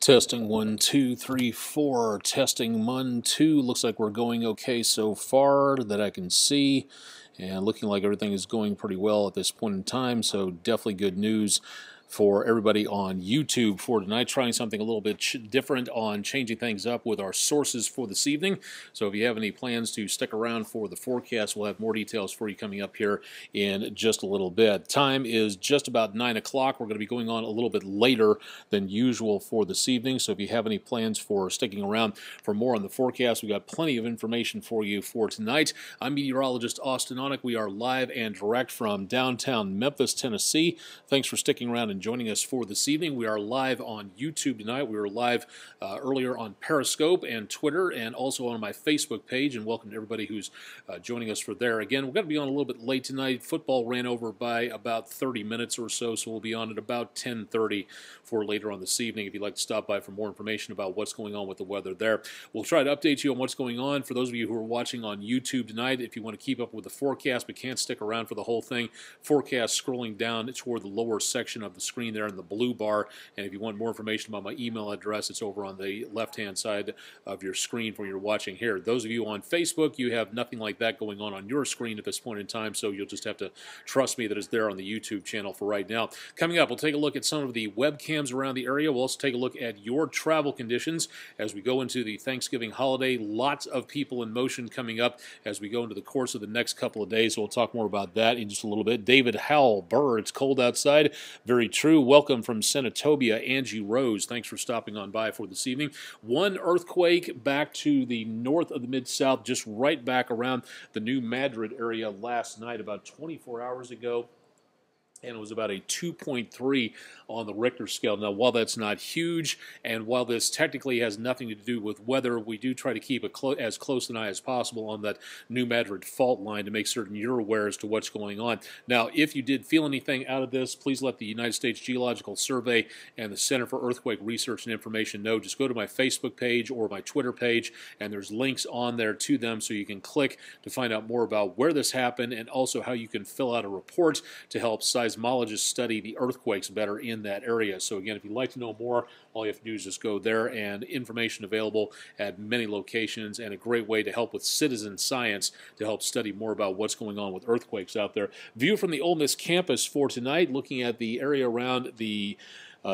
Testing 1, 2, 3, 4. Testing 1, 2. Looks like we're going okay so far that I can see. And looking like everything is going pretty well at this point in time. So definitely good news for everybody on YouTube for tonight. Trying something a little bit different on changing things up with our sources for this evening. So if you have any plans to stick around for the forecast, we'll have more details for you coming up here in just a little bit. Time is just about 9 o'clock. We're going to be going on a little bit later than usual for this evening. So if you have any plans for sticking around for more on the forecast, we've got plenty of information for you for tonight. I'm meteorologist Austen Onek. We are live and direct from downtown Memphis, Tennessee. Thanks for sticking around and joining us for this evening. We are live on YouTube tonight. We were live earlier on Periscope and Twitter and also on my Facebook page, and welcome to everybody who's joining us for there. Again, we're going to be on a little bit late tonight. Football ran over by about 30 minutes or so, so we'll be on at about 10:30 for later on this evening if you'd like to stop by for more information about what's going on with the weather there. We'll try to update you on what's going on. For those of you who are watching on YouTube tonight, if you want to keep up with the forecast but can't stick around for the whole thing, forecast scrolling down toward the lower section of the screen there in the blue bar. And if you want more information about my email address, it's over on the left-hand side of your screen where you're watching here. Those of you on Facebook, you have nothing like that going on your screen at this point in time, so you'll just have to trust me that it's there on the YouTube channel for right now. Coming up, we'll take a look at some of the webcams around the area. We'll also take a look at your travel conditions as we go into the Thanksgiving holiday. Lots of people in motion coming up as we go into the course of the next couple of days, so we'll talk more about that in just a little bit. David Howell, Burr, it's cold outside. Very true. Welcome from Senatobia, Angie Rose. Thanks for stopping on by for this evening. One earthquake back to the north of the Mid-South, just right back around the New Madrid area last night, about 24 hours ago. And it was about a 2.3 on the Richter scale. Now, while that's not huge, and while this technically has nothing to do with weather, we do try to keep as close an eye as possible on that New Madrid fault line to make certain you're aware as to what's going on. Now, if you did feel anything out of this, please let the United States Geological Survey and the Center for Earthquake Research and Information know. Just go to my Facebook page or my Twitter page, and there's links on there to them so you can click to find out more about where this happened and also how you can fill out a report to help seismologists study the earthquakes better in that area. So again, if you'd like to know more, all you have to do is just go there, and information available at many locations, and a great way to help with citizen science to help study more about what's going on with earthquakes out there. View from the Ole Miss campus for tonight, looking at the area around the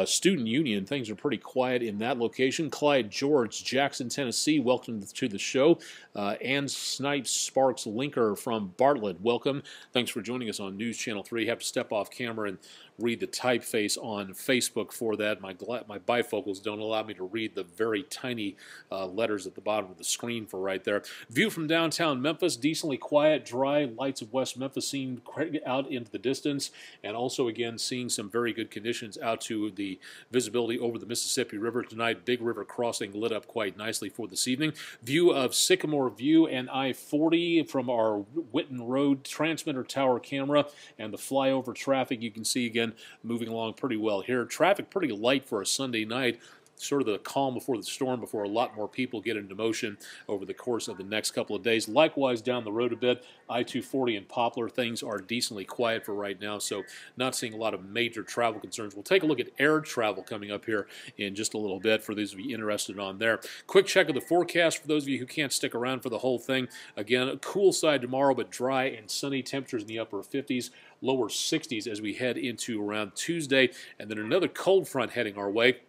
Student Union. Things are pretty quiet in that location. Clyde George, Jackson, Tennessee, welcome to the show. Ann Snipes Sparks Linker from Bartlett, welcome. Thanks for joining us on News Channel 3. Have to step off camera and read the typeface on Facebook for that. My bifocals don't allow me to read the very tiny letters at the bottom of the screen for right there. View from downtown Memphis, decently quiet, dry. Lights of West Memphis seen out into the distance, and also again seeing some very good conditions out to the visibility over the Mississippi River tonight. Big River crossing lit up quite nicely for this evening. View of Sycamore View and I-40 from our Witten Road transmitter tower camera, and the flyover traffic you can see again moving along pretty well here. Traffic pretty light for a Sunday night. Sort of the calm before the storm, before a lot more people get into motion over the course of the next couple of days. Likewise, down the road a bit, I-240 and Poplar, things are decently quiet for right now, so not seeing a lot of major travel concerns. We'll take a look at air travel coming up here in just a little bit for those of you interested on there. Quick check of the forecast for those of you who can't stick around for the whole thing. Again, a cool side tomorrow, but dry and sunny. Temperatures in the upper 50s, lower 60s as we head into around Tuesday, and then another cold front heading our way.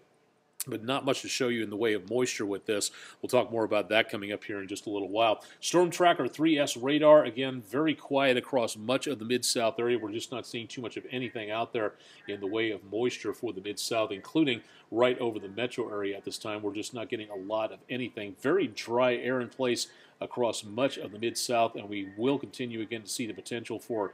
But not much to show you in the way of moisture with this. We'll talk more about that coming up here in just a little while. Storm Tracker 3S radar, again, very quiet across much of the Mid-South area. We're just not seeing too much of anything out there in the way of moisture for the Mid-South, including right over the metro area at this time. We're just not getting a lot of anything. Very dry air in place across much of the Mid-South, and we will continue again to see the potential for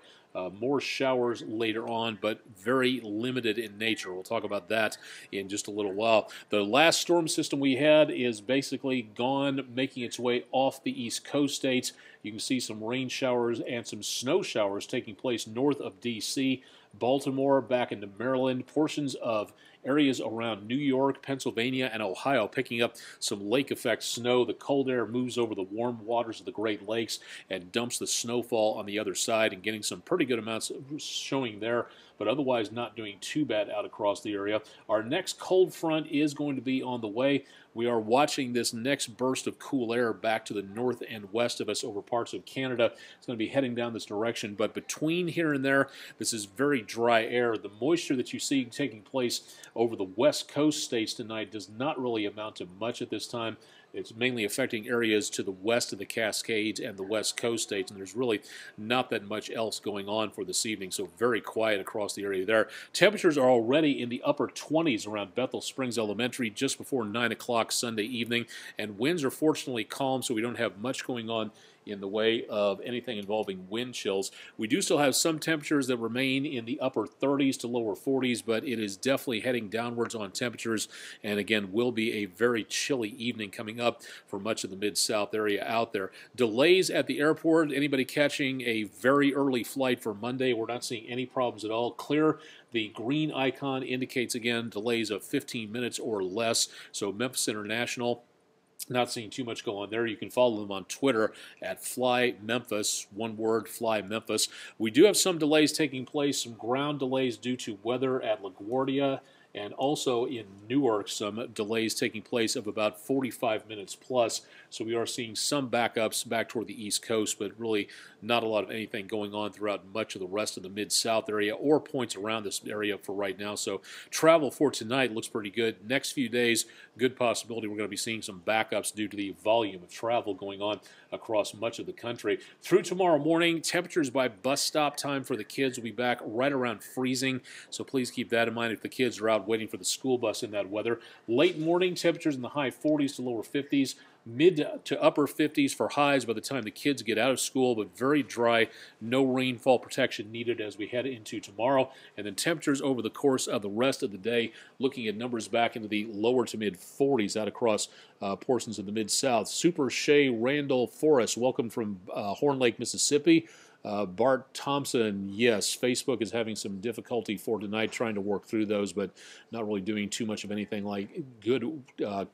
more showers later on, but very limited in nature. We'll talk about that in just a little while. The last storm system we had is basically gone, making its way off the East Coast states. You can see some rain showers and some snow showers taking place north of D.C., Baltimore, back into Maryland, portions of areas around New York, Pennsylvania, and Ohio picking up some lake effect snow. The cold air moves over the warm waters of the Great Lakes and dumps the snowfall on the other side, and getting some pretty good amounts showing there but otherwise not doing too bad out across the area. Our next cold front is going to be on the way. We are watching this next burst of cool air back to the north and west of us over parts of Canada. It's going to be heading down this direction, but between here and there, this is very dry air. The moisture that you see taking place over the west coast states tonight does not really amount to much at this time. It's mainly affecting areas to the west of the Cascades and the west coast states, and there's really not that much else going on for this evening, so very quiet across the area there. Temperatures are already in the upper 20s around Bethel Springs Elementary just before 9 o'clock Sunday evening, and winds are fortunately calm, so we don't have much going on in the way of anything involving wind chills. We do still have some temperatures that remain in the upper 30s to lower 40s, but it is definitely heading downwards on temperatures, and again will be a very chilly evening coming up for much of the Mid-South area out there. Delays at the airport, anybody catching a very early flight for Monday, we're not seeing any problems at all. Clear. The green icon indicates again delays of 15 minutes or less, so Memphis International, not seeing too much go on there. You can follow them on Twitter at Fly Memphis, one word, Fly Memphis. We do have some delays taking place, some ground delays due to weather at LaGuardia, and also in Newark, some delays taking place of about 45 minutes plus. So we are seeing some backups back toward the East Coast, but really not a lot of anything going on throughout much of the rest of the Mid-South area or points around this area for right now. So travel for tonight looks pretty good. Next few days, good possibility we're going to be seeing some backups due to the volume of travel going on across much of the country. Through tomorrow morning, temperatures by bus stop time for the kids will be back right around freezing, so please keep that in mind if the kids are out waiting for the school bus in that weather. Late morning, temperatures in the high 40s to lower 50s. Mid to upper 50s for highs by the time the kids get out of school, but very dry, no rainfall protection needed as we head into tomorrow. And then temperatures over the course of the rest of the day, looking at numbers back into the lower to mid 40s out across portions of the Mid-South. Super Shea Randall Forrest, welcome from Horn Lake, Mississippi. Bart Thompson, yes, Facebook is having some difficulty for tonight trying to work through those, but not really doing too much of anything like good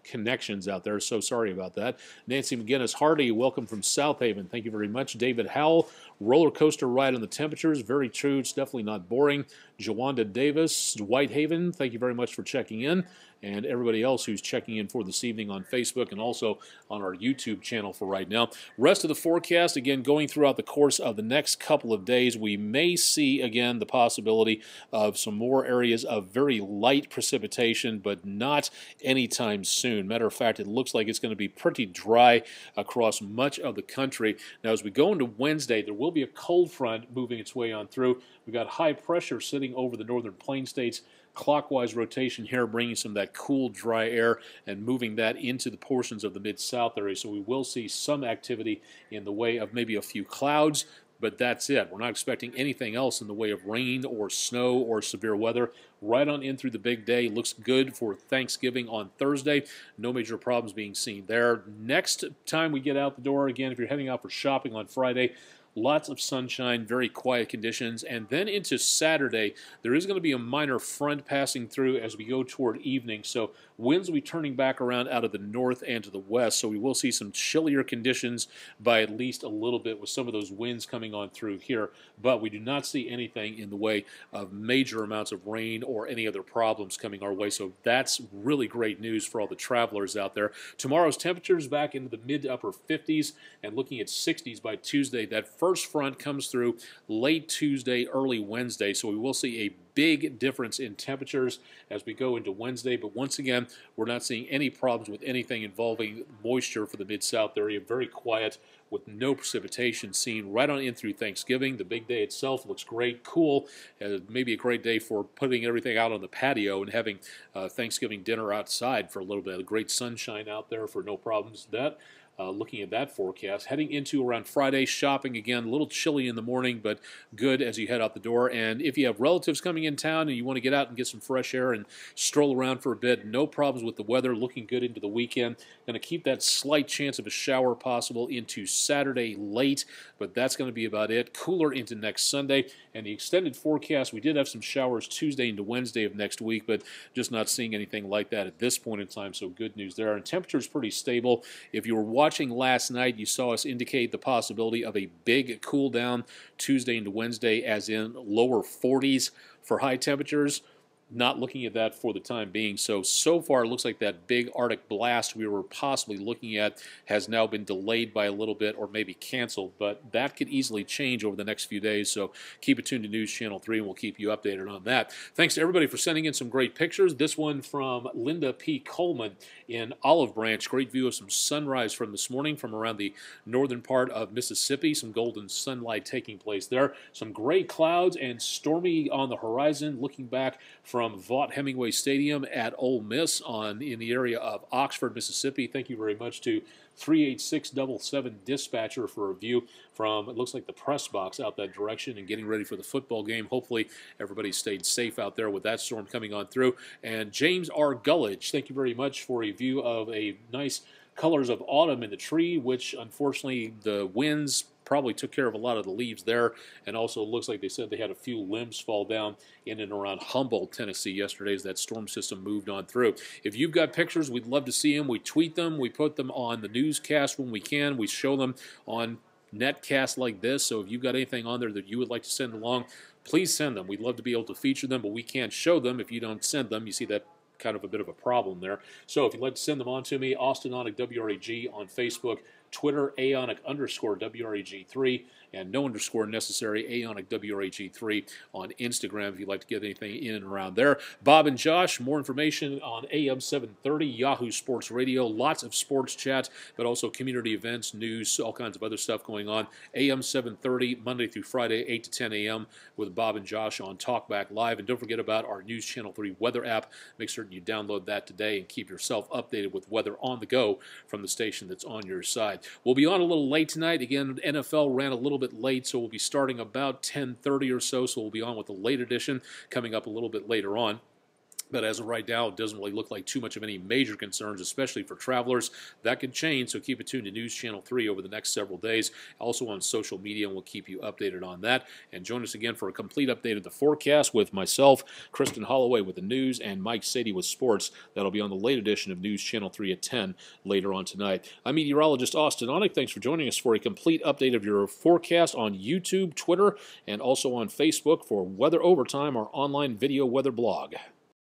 connections out there, so sorry about that. Nancy McGinnis Hardy, welcome from South Haven. Thank you very much. David Howell, roller coaster ride on the temperatures. Very true. It's definitely not boring. Jawanda Davis, Whitehaven, thank you very much for checking in. And everybody else who's checking in for this evening on Facebook and also on our YouTube channel for right now. Rest of the forecast, again, going throughout the course of the next couple of days, we may see, again, the possibility of some more areas of very light precipitation, but not anytime soon. Matter of fact, it looks like it's going to be pretty dry across much of the country. Now, as we go into Wednesday, there will be a cold front moving its way on through. We've got high pressure sitting over the northern plain states. Clockwise rotation here, bringing some of that cool, dry air and moving that into the portions of the Mid-South area. So we will see some activity in the way of maybe a few clouds, but that's it. We're not expecting anything else in the way of rain or snow or severe weather. Right on in through the big day. Looks good for Thanksgiving on Thursday. No major problems being seen there. Next time we get out the door, again, if you're heading out for shopping on Friday, lots of sunshine, very quiet conditions, and then into Saturday, there is going to be a minor front passing through as we go toward evening, so winds will be turning back around out of the north and to the west, so we will see some chillier conditions by at least a little bit with some of those winds coming on through here, but we do not see anything in the way of major amounts of rain or any other problems coming our way, so that's really great news for all the travelers out there. Tomorrow's temperatures back into the mid to upper 50s and looking at 60s by Tuesday. That first front comes through late Tuesday, early Wednesday, so we will see a big difference in temperatures as we go into Wednesday, but once again, we're not seeing any problems with anything involving moisture for the Mid-South area. Very quiet with no precipitation seen right on in through Thanksgiving. The big day itself looks great, cool, maybe a great day for putting everything out on the patio and having Thanksgiving dinner outside for a little bit. Great sunshine out there for no problems with that. Looking at that forecast, heading into around Friday, shopping again, a little chilly in the morning, but good as you head out the door. And if you have relatives coming in town and you want to get out and get some fresh air and stroll around for a bit, no problems with the weather, looking good into the weekend. Going to keep that slight chance of a shower possible into Saturday late, but that's going to be about it. Cooler into next Sunday, and the extended forecast, we did have some showers Tuesday into Wednesday of next week, but just not seeing anything like that at this point in time, so good news there. And temperature is pretty stable. If you were watching last night, you saw us indicate the possibility of a big cool down Tuesday into Wednesday, as in lower 40s for high temperatures. Not looking at that for the time being. So far, it looks like that big Arctic blast we were possibly looking at has now been delayed by a little bit or maybe canceled, but that could easily change over the next few days. So keep it tuned to News Channel 3, and we'll keep you updated on that. Thanks to everybody for sending in some great pictures. This one from Linda P. Coleman in Olive Branch. Great view of some sunrise from this morning from around the northern part of Mississippi. Some golden sunlight taking place there. Some gray clouds and stormy on the horizon. Looking back from Vaught Hemingway Stadium at Ole Miss in the area of Oxford, Mississippi. Thank you very much to 38677 Dispatcher for a view from, it looks like, the press box out that direction and getting ready for the football game. Hopefully everybody stayed safe out there with that storm coming on through. And James R. Gullidge, thank you very much for a view of a nice colors of autumn in the tree, which unfortunately the winds probably took care of a lot of the leaves there, and also looks like they said they had a few limbs fall down in and around Humboldt, Tennessee yesterday as that storm system moved on through. If you've got pictures, we'd love to see them. We tweet them. We put them on the newscast when we can. We show them on netcasts like this. So if you've got anything on there that you would like to send along, please send them. We'd love to be able to feature them, but we can't show them if you don't send them. You see that kind of a bit of a problem there. So if you'd like to send them on to me, Austen Onek WREG on Facebook, Twitter, Aonic_WREG3, and no underscore necessary, Aonic WREG3 on Instagram if you'd like to get anything in and around there. Bob and Josh, more information on AM 730, Yahoo Sports Radio, lots of sports chat, but also community events, news, all kinds of other stuff going on. AM 730, Monday through Friday, 8 to 10 a.m. with Bob and Josh on Talkback Live. And don't forget about our News Channel 3 weather app. Make certain you download that today and keep yourself updated with weather on the go from the station that's on your side. We'll be on a little late tonight. Again, NFL ran a little bit late, so we'll be starting about 10:30 or so. So we'll be on with the late edition coming up a little bit later on. But as of right now, it doesn't really look like too much of any major concerns, especially for travelers. That could change, so keep it tuned to News Channel 3 over the next several days. Also on social media, and we'll keep you updated on that. And join us again for a complete update of the forecast with myself, Kristen Holloway with the news, and Mike Sadie with sports. That'll be on the late edition of News Channel 3 at 10 later on tonight. I'm meteorologist Austen Onek. Thanks for joining us for a complete update of your forecast on YouTube, Twitter, and also on Facebook for Weather Overtime, our online video weather blog.